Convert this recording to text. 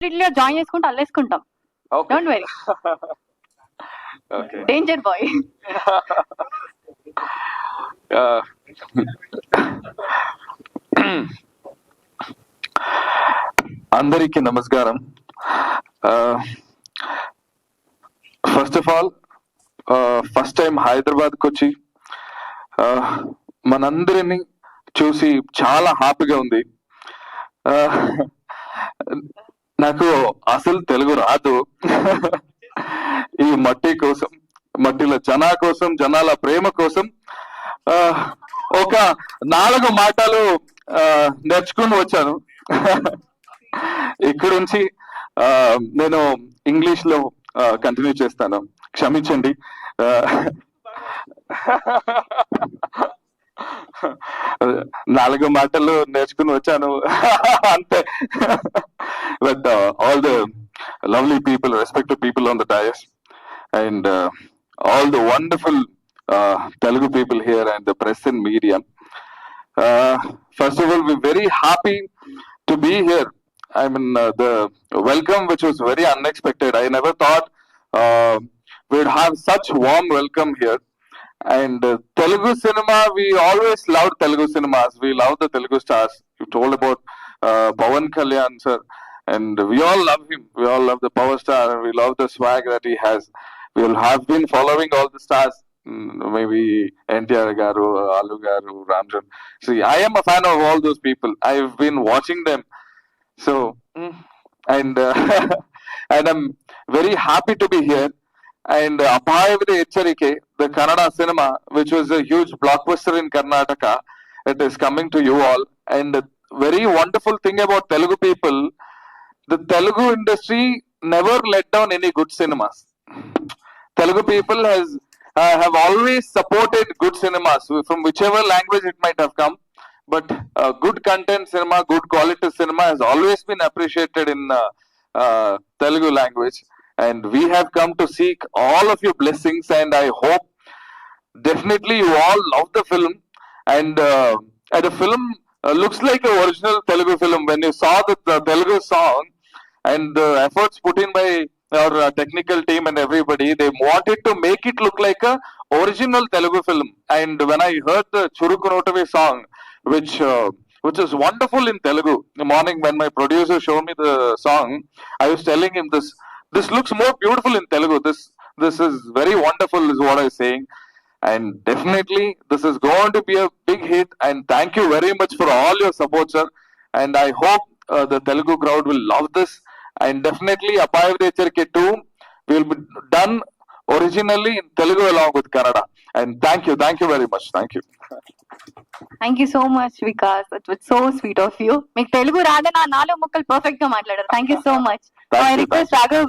Join చేసుకుంటూ అల్లేసుకుంటాం. Don't worry. Danger boy. అందరికీ నమస్కారం. First of all first time హైదరాబాద్కి వచ్చి మనందరిని చూసి చాలా హ్యాపీగా ఉంది. నాకు అసలు తెలుగు రాదు. ఈ మట్టి కోసం, మట్టిలో జనాల ప్రేమ కోసం ఒక 4 మాటలు నేర్చుకుని వచ్చాను. ఇక్కడ నుంచి నేను ఇంగ్లీష్ లో కంటిన్యూ చేస్తాను, క్షమించండి. 4 మాటలు నేర్చుకుని వచ్చాను అంతే. But all the lovely people, respected people on the dais, and all the wonderful Telugu people here and the press and media. First of all, we're very happy to be here. I mean, the welcome, which was very unexpected. I never thought we'd have such warm welcome here. And Telugu cinema, we always loved Telugu cinemas. We love the Telugu stars. You told about Pawan Kalyan sir, and we all love him. We all love the power star, and we love the swag that he has. We have been following all the stars, maybe NTR Garu, Alu Garu, Ramjan. See, I am a fan of all those people. I've been watching them. So, and and I'm very happy to be here. And Apayavide Echarike, the Kannada cinema, which was a huge blockbuster in Karnataka, it is coming to you all. And the very wonderful thing about Telugu people, the Telugu industry never let down any good cinemas. Telugu people have always supported good cinemas from whichever language it might have come, but good content cinema, good quality cinema has always been appreciated in Telugu language, and we have come to seek all of your blessings, and I hope definitely you all love the film, and the film looks like an original Telugu film. When you saw the Telugu song and the efforts put in by our technical team and everybody, they wanted to make it look like a original Telugu film. And when I heard the Churuku Notave song, which is wonderful in Telugu, in the morning when my producer showed me the song, I was telling him this looks more beautiful in Telugu. This is very wonderful is what I was saying. And definitely this is going to be a big hit, and thank you very much for all your support, sir. And I hope the Telugu crowd will love this. And definitely Apayavide Echarike 2 will be done originally in Telugu along with Kannada. And thank you very much. Thank you. Thank you so much, Vikas. It was so sweet of you. మీకు తెలుగు రాదని ఆ 4 ముక్కలు perfect గా మాట్లాడారు. Thank you so much. I request Raghav